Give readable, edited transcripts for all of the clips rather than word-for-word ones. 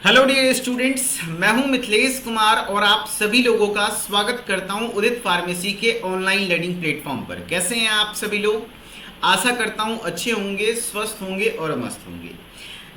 Hello dear students, मैं हूं मिथिलेश कुमार और आप सभी लोगों का स्वागत करता हूं उदित फार्मेसी के ऑनलाइन लर्निंग प्लेटफॉर्म पर। कैसे हैं आप सभी लोग? आशा करता हूं अच्छे होंगे, स्वस्थ होंगे और मस्त होंगे।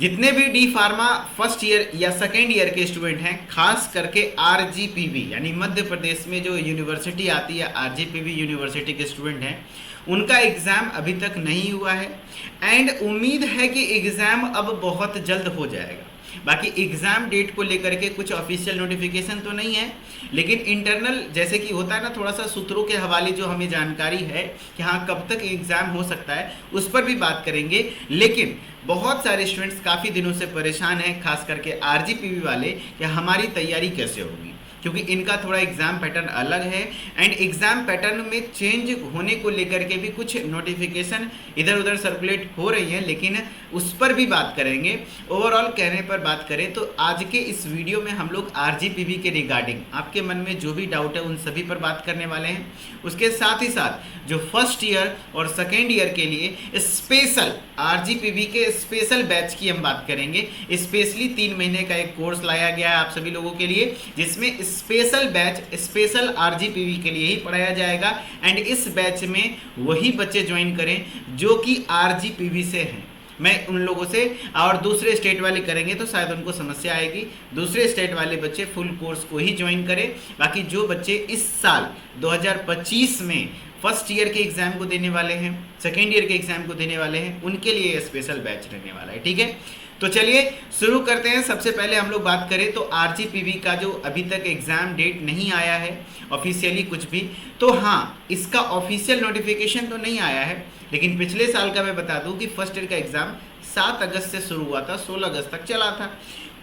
जितने भी डी फार्मा फर्स्ट ईयर या सेकेंड ईयर के स्टूडेंट हैं, खास करके आरजीपीवी यानी मध्य प्रदेश में जो यूनिवर्सिटी आती है, आरजीपीवी यूनिवर्सिटी के स्टूडेंट हैं, उनका एग्ज़ाम अभी तक नहीं हुआ है एंड उम्मीद है कि एग्ज़ाम अब बहुत जल्द हो जाएगा। बाकी एग्ज़ाम डेट को लेकर के कुछ ऑफिशियल नोटिफिकेशन तो नहीं है, लेकिन इंटरनल जैसे कि होता है ना, थोड़ा सा सूत्रों के हवाले जो हमें जानकारी है कि हाँ कब तक एग्ज़ाम हो सकता है, उस पर भी बात करेंगे। लेकिन बहुत सारे स्टूडेंट्स काफ़ी दिनों से परेशान हैं, खास करके आरजीपीवी वाले, कि हमारी तैयारी कैसे होगी, क्योंकि इनका थोड़ा एग्ज़ाम पैटर्न अलग है एंड एग्ज़ाम पैटर्न में चेंज होने को लेकर के भी कुछ नोटिफिकेशन इधर उधर सर्कुलेट हो रही हैं, लेकिन उस पर भी बात करेंगे। ओवरऑल कहने पर बात करें तो आज के इस वीडियो में हम लोग आरजीपीवी के रिगार्डिंग आपके मन में जो भी डाउट है उन सभी पर बात करने वाले हैं। उसके साथ ही साथ जो फर्स्ट ईयर और सेकेंड ईयर के लिए स्पेशल आरजीपीवी के स्पेशल बैच की हम बात करेंगे। स्पेशली 3 महीने का एक कोर्स लाया गया है आप सभी लोगों के लिए, जिसमें स्पेशल बैच स्पेशल आरजीपीवी के लिए ही पढ़ाया जाएगा एंड इस बैच में वही बच्चे ज्वाइन करें जो कि आरजीपीवी से हैं। मैं उन लोगों से, और दूसरे स्टेट वाले करेंगे तो शायद उनको समस्या आएगी, दूसरे स्टेट वाले बच्चे फुल कोर्स को ही ज्वाइन करें। बाकी जो बच्चे इस साल 2025 में फर्स्ट ईयर के एग्ज़ाम को देने वाले हैं, सेकेंड ईयर के एग्ज़ाम को देने वाले हैं, उनके लिए ये स्पेशल बैच रहने वाला है। ठीक है, तो चलिए शुरू करते हैं। सबसे पहले हम लोग बात करें तो आरजीपीवी का जो अभी तक एग्ज़ाम डेट नहीं आया है ऑफिशियली कुछ भी, तो हाँ इसका ऑफिशियल नोटिफिकेशन तो नहीं आया है, लेकिन पिछले साल का मैं बता दूं कि फर्स्ट ईयर का एग्ज़ाम 7 अगस्त से शुरू हुआ था, 16 अगस्त तक चला था।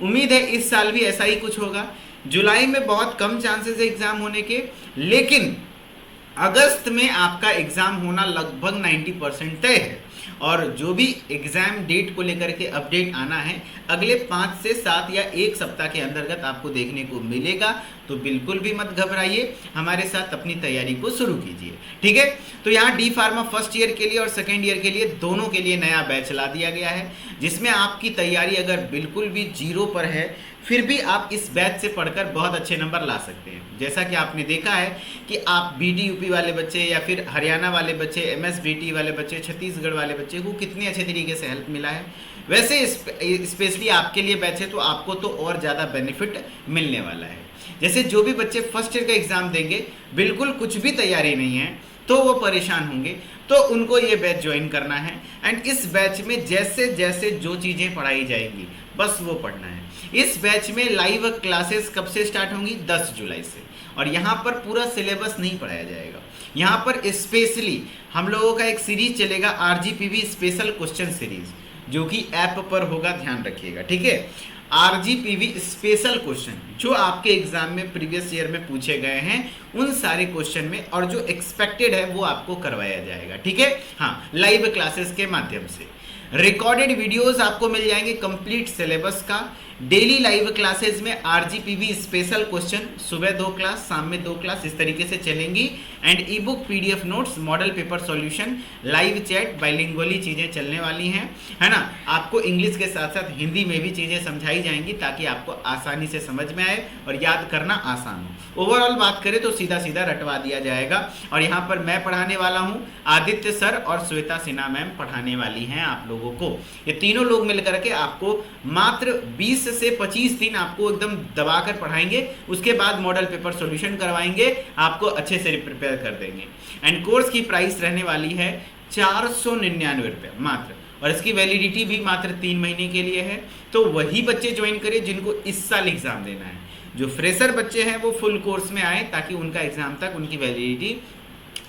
उम्मीद है इस साल भी ऐसा ही कुछ होगा। जुलाई में बहुत कम चांसेस है एग्ज़ाम होने के, लेकिन अगस्त में आपका एग्ज़ाम होना लगभग 90% तय है। और जो भी एग्ज़ाम डेट को लेकर के अपडेट आना है अगले 5 से 7 या 1 सप्ताह के अंतर्गत आपको देखने को मिलेगा, तो बिल्कुल भी मत घबराइए, हमारे साथ अपनी तैयारी को शुरू कीजिए। ठीक है, तो यहाँ डी फार्मा फर्स्ट ईयर के लिए और सेकेंड ईयर के लिए दोनों के लिए नया बैच ला दिया गया है, जिसमें आपकी तैयारी अगर बिल्कुल भी जीरो पर है फिर भी आप इस बैच से पढ़कर बहुत अच्छे नंबर ला सकते हैं। जैसा कि आपने देखा है कि आप बीडी यूपी वाले बच्चे या फिर हरियाणा वाले बच्चे, एमएसबीटी वाले बच्चे, छत्तीसगढ़ वाले बच्चे को कितने अच्छे तरीके से हेल्प मिला है, वैसे स्पेशली आपके लिए बैच है तो आपको तो और ज़्यादा बेनिफिट मिलने वाला है। जैसे जो भी बच्चे फर्स्ट ईयर का एग्ज़ाम देंगे, बिल्कुल कुछ भी तैयारी नहीं है तो वो परेशान होंगे, तो उनको ये बैच ज्वाइन करना है एंड इस बैच में जैसे जैसे जो चीज़ें पढ़ाई जाएंगी बस वो पढ़ना है। इस बैच में लाइव क्लासेस कब से स्टार्ट होंगी? 10 जुलाई से। और यहाँ पर पूरा सिलेबस नहीं पढ़ाया जाएगा, यहाँ पर स्पेशली हम लोगों का एक सीरीज चलेगा आरजीपीवी स्पेशल क्वेश्चन सीरीज, जो कि ऐप पर होगा, ध्यान रखिएगा। ठीक है, आरजीपीवी स्पेशल क्वेश्चन जो आपके एग्जाम में प्रीवियस ईयर में पूछे गए हैं उन सारे क्वेश्चन में, और जो एक्सपेक्टेड है वो आपको करवाया जाएगा। ठीक है, हाँ, लाइव क्लासेस के माध्यम से रिकॉर्डेड वीडियोस आपको मिल जाएंगे कंप्लीट सिलेबस का। डेली लाइव क्लासेस में आरजीपीवी स्पेशल क्वेश्चन सुबह 2 क्लास, शाम में 2 क्लास इस तरीके से चलेंगी and e book, PDF notes, model paper solution, live chat, bilingually चीज़ें चलने वाली हैं, है ना। आपको इंग्लिश के साथ साथ हिंदी में भी चीज़ें समझाई जाएंगी ताकि आपको आसानी से समझ में आए और याद करना आसान हो। ओवरऑल बात करें तो सीधा सीधा रटवा दिया जाएगा। और यहाँ पर मैं पढ़ाने वाला हूँ, आदित्य सर और श्वेता सिन्हा मैम पढ़ाने वाली हैं आप लोगों को। ये तीनों लोग मिलकर के आपको मात्र 20 से 25 दिन आपको एकदम दबाकर पढ़ाएंगे, उसके बाद मॉडल पेपर सॉल्यूशन करवाएंगे, आपको अच्छे से प्रिपेयर कर देंगे। एंड कोर्स की प्राइस रहने वाली है 499 रुपये मात्र, और इसकी वैलिडिटी भी मात्र 3 महीने के लिए है। तो वही बच्चे ज्वाइन करें जिनको इस साल एग्जाम देना है। जो फ्रेशर बच्चे हैं वो फुल कोर्स में आए ताकि उनका एग्जाम तक उनकी वैलिडिटी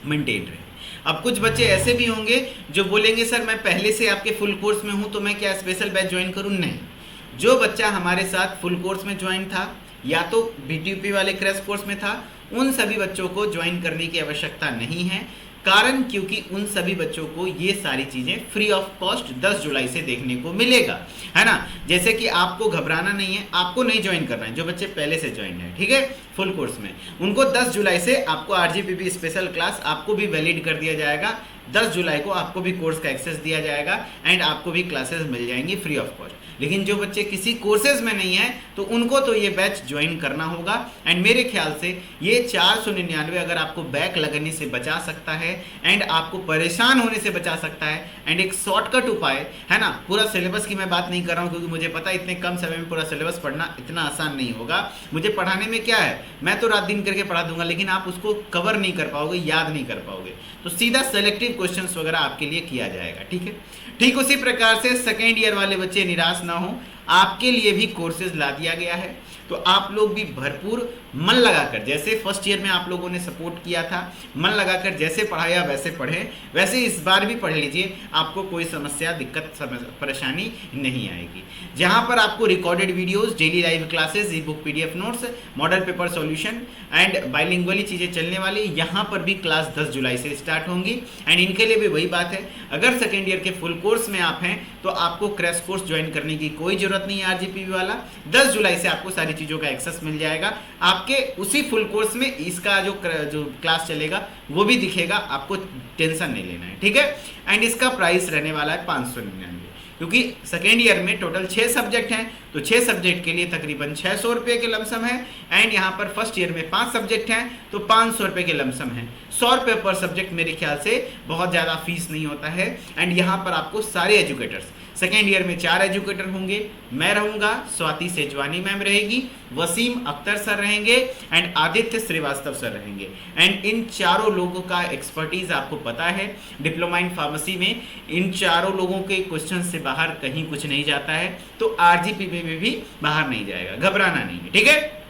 मेंटेन रहे। अब कुछ बच्चे ऐसे भी होंगे जो बोलेंगे सर मैं पहले से आपके फुल कोर्स में हूं तो मैं क्या स्पेशल बैच ज्वाइन करूं? नहीं, जो बच्चा हमारे साथ फुल कोर्स में ज्वाइन था या तो बीटीयूपी वाले क्रैश कोर्स में था, उन सभी बच्चों को ज्वाइन करने की आवश्यकता नहीं है। कारण क्योंकि उन सभी बच्चों को ये सारी चीज़ें फ्री ऑफ कॉस्ट 10 जुलाई से देखने को मिलेगा, है ना। जैसे कि आपको घबराना नहीं है, आपको नहीं ज्वाइन करना है, जो बच्चे पहले से ज्वाइन है, ठीक है, फुल कोर्स में, उनको 10 जुलाई से आपको आरजीपीवी स्पेशल क्लास आपको भी वैलिड कर दिया जाएगा 10 जुलाई को आपको भी कोर्स का एक्सेस दिया जाएगा एंड आपको भी क्लासेस मिल जाएंगी फ्री ऑफ कॉस्ट। लेकिन जो बच्चे किसी कोर्सेज में नहीं है तो उनको तो ये बैच ज्वाइन करना होगा। एंड मेरे ख्याल से ये 499 अगर आपको बैक लगने से बचा सकता है एंड आपको परेशान होने से बचा सकता है एंड एक शॉर्टकट उपाय है ना। पूरा सिलेबस की मैं बात नहीं कर रहा हूँ क्योंकि मुझे पता है इतने कम समय में पूरा सिलेबस पढ़ना इतना आसान नहीं होगा। मुझे पढ़ाने में क्या है, मैं तो रात दिन करके पढ़ा दूंगा, लेकिन आप उसको कवर नहीं कर पाओगे, याद नहीं कर पाओगे। तो सीधा सेलेक्टिव क्वेश्चंस वगैरह आपके लिए किया जाएगा, ठीक है। ठीक उसी प्रकार से सेकेंड ईयर वाले बच्चे निराश ना हो, आपके लिए भी कोर्सेज ला दिया गया है। तो आप लोग भी भरपूर मन लगाकर, जैसे फर्स्ट ईयर में आप लोगों ने सपोर्ट किया था, मन लगाकर जैसे पढ़ाया वैसे पढ़ें, वैसे इस बार भी पढ़ लीजिए। आपको कोई समस्या, दिक्कत, परेशानी नहीं आएगी। जहां पर आपको recorded videos, daily live classes, e book, PDF notes, model paper solution and bilingually चीज़ें चलने वाली, यहाँ पर भी क्लास 10 जुलाई से स्टार्ट होंगी। एंड इनके लिए भी वही बात है, अगर सेकेंड ईयर के फुल कोर्स में आप हैं तो आपको क्रैश कोर्स ज्वाइन करने की कोई जरूरत नहीं है। RGPV वाला 10 जुलाई से आपको सारी चीज़ों का एक्सेस मिल जाएगा। आपके उसी फुल कोर्स में इसका जो क्लास चलेगा वो भी दिखेगा, आपको टेंशन नहीं लेना है, ठीक है। एंड इसका प्राइस रहने वाला है 599, क्योंकि सेकेंड ईयर में टोटल 6 सब्जेक्ट हैं, तो 6 सब्जेक्ट के लिए तकरीबन 600 रुपये के लमसम है। एंड यहाँ पर फर्स्ट ईयर में 5 सब्जेक्ट हैं तो 500 रुपये के लमसम है। 100 रुपये पर सब्जेक्ट मेरे ख्याल से बहुत ज़्यादा फीस नहीं होता है। एंड यहाँ पर आपको सारे एजुकेटर्स, सेकेंड ईयर में 4 एजुकेटर होंगे, मैं रहूँगा, स्वाति सेजवानी मैम रहेगी, वसीम अख्तर सर रहेंगे एंड आदित्य श्रीवास्तव सर रहेंगे। एंड इन चारों लोगों का एक्सपर्टीज आपको पता है, डिप्लोमा इन फार्मेसी में इन चारों लोगों के क्वेश्चन से बाहर कहीं कुछ नहीं जाता है, तो RGPV में भी बाहर नहीं जाएगा, घबराना नहीं है, ठीक है।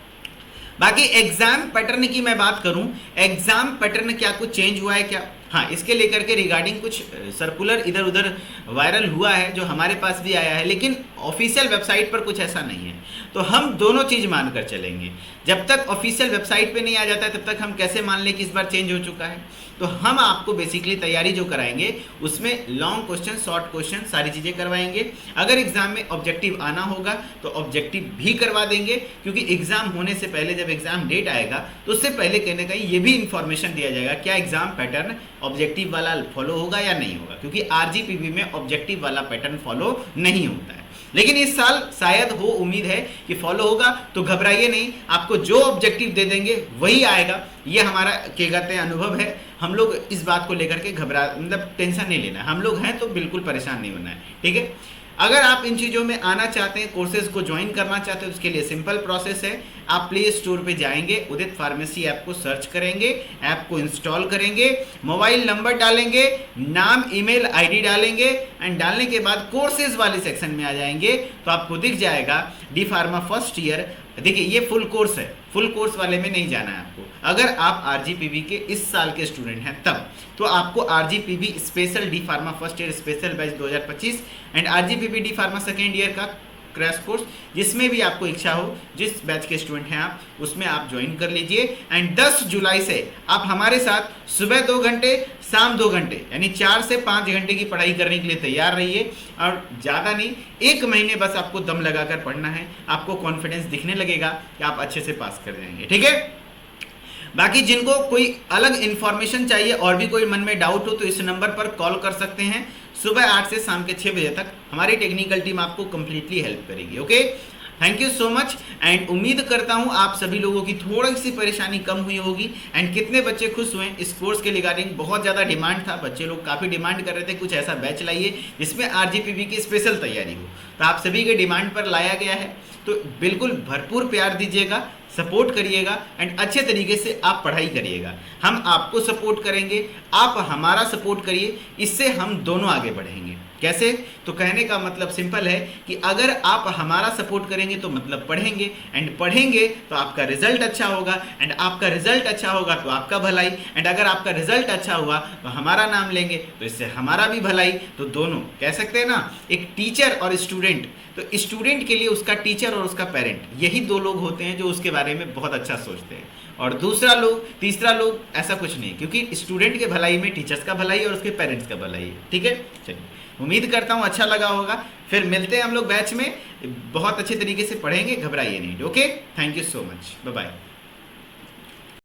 बाकी एग्जाम पैटर्न की मैं बात करूं, एग्जाम पैटर्न क्या कुछ चेंज हुआ है क्या? हाँ, इसके लेकर के रिगार्डिंग कुछ सर्कुलर इधर उधर वायरल हुआ है जो हमारे पास भी आया है, लेकिन ऑफिशियल वेबसाइट पर कुछ ऐसा नहीं है। तो हम दोनों चीज़ मानकर चलेंगे, जब तक ऑफिशियल वेबसाइट पे नहीं आ जाता है तब तक हम कैसे मान लें कि इस बार चेंज हो चुका है। तो हम आपको बेसिकली तैयारी जो कराएंगे उसमें लॉन्ग क्वेश्चन, शॉर्ट क्वेश्चन, सारी चीज़ें करवाएंगे। अगर एग्जाम में ऑब्जेक्टिव आना होगा तो ऑब्जेक्टिव भी करवा देंगे, क्योंकि एग्जाम होने से पहले जब एग्जाम डेट आएगा तो उससे पहले कहने का ये भी इंफॉर्मेशन दिया जाएगा क्या एग्जाम पैटर्न ऑब्जेक्टिव वाला फॉलो होगा या नहीं होगा, क्योंकि RGPV में ऑब्जेक्टिव वाला पैटर्न फॉलो नहीं होता है। लेकिन इस साल शायद हो, उम्मीद है कि फॉलो होगा, तो घबराइए नहीं, आपको जो ऑब्जेक्टिव दे देंगे वही आएगा। ये हमारा क्या कहते हैं अनुभव है। हम लोग इस बात को लेकर के मतलब टेंशन नहीं लेना है, हम लोग हैं तो बिल्कुल परेशान नहीं होना है, ठीक है। अगर आप इन चीज़ों में आना चाहते हैं, कोर्सेज को ज्वाइन करना चाहते हैं, उसके लिए सिंपल प्रोसेस है। आप प्ले स्टोर पे जाएंगे, उदित फार्मेसी ऐप को सर्च करेंगे, ऐप को इंस्टॉल करेंगे, मोबाइल नंबर डालेंगे, नाम, ईमेल, ID डालेंगे एंड डालने के बाद कोर्सेज वाले सेक्शन में आ जाएंगे तो आपको दिख जाएगा डी फार्मा फर्स्ट ईयर। देखिए ये फुल कोर्स है, फुल कोर्स वाले में नहीं जाना है आपको। अगर आप RGPV के इस साल के स्टूडेंट हैं तब तो आपको RGPV special D pharma first year special batch 2025 and RGPV D pharma second year का क्रैश कोर्स, जिसमें भी आपको इच्छा हो, जिस बैच के स्टूडेंट हैं आप, उसमें आप ज्वाइन कर लीजिए। एंड 10 जुलाई से आप हमारे साथ सुबह 2 घंटे, शाम 2 घंटे, यानी 4 से 5 घंटे की पढ़ाई करने के लिए तैयार रहिए। और ज़्यादा नहीं, 1 महीने बस आपको दम लगाकर पढ़ना है, आपको कॉन्फिडेंस दिखने लगेगा कि आप अच्छे से पास कर जाएंगे, ठीक है। बाकी जिनको कोई अलग इन्फॉर्मेशन चाहिए और भी कोई मन में डाउट हो तो इस नंबर पर कॉल कर सकते हैं। सुबह 8 से शाम के 6 बजे तक हमारी टेक्निकल टीम आपको कंप्लीटली हेल्प करेगी, okay. Thank you so much and उम्मीद करता हूँ आप सभी लोगों की थोड़ी सी परेशानी कम हुई होगी। एंड कितने बच्चे खुश हुए इस कोर्स के रिगार्डिंग, बहुत ज़्यादा डिमांड था, बच्चे लोग काफ़ी डिमांड कर रहे थे कुछ ऐसा बैच लाइए जिसमें RGPV की स्पेशल तैयारी हो। तो आप सभी के डिमांड पर लाया गया है, तो बिल्कुल भरपूर प्यार दीजिएगा, सपोर्ट करिएगा एंड अच्छे तरीके से आप पढ़ाई करिएगा। हम आपको सपोर्ट करेंगे, आप हमारा सपोर्ट करिए, इससे हम दोनों आगे बढ़ेंगे। कैसे? तो कहने का मतलब सिंपल है कि अगर आप हमारा सपोर्ट करेंगे तो मतलब पढ़ेंगे, एंड पढ़ेंगे तो आपका रिजल्ट अच्छा होगा, एंड आपका रिजल्ट अच्छा होगा तो आपका भलाई, एंड अगर आपका रिजल्ट अच्छा हुआ तो हमारा नाम लेंगे तो इससे हमारा भी भलाई। तो दोनों कह सकते हैं ना, एक टीचर और स्टूडेंट, तो स्टूडेंट के लिए उसका टीचर और उसका पेरेंट, यही 2 लोग होते हैं जो उसके बारे में बहुत अच्छा सोचते हैं। और तीसरा लोग ऐसा कुछ नहीं, क्योंकि स्टूडेंट के भलाई में टीचर्स का भलाई और उसके पेरेंट्स का भलाई है, ठीक है। चलिए, उम्मीद करता हूँ अच्छा लगा होगा। फिर मिलते हैं हम लोग बैच में, बहुत अच्छे तरीके से पढ़ेंगे, घबराइए नहीं, okay. Thank you so much, bye bye.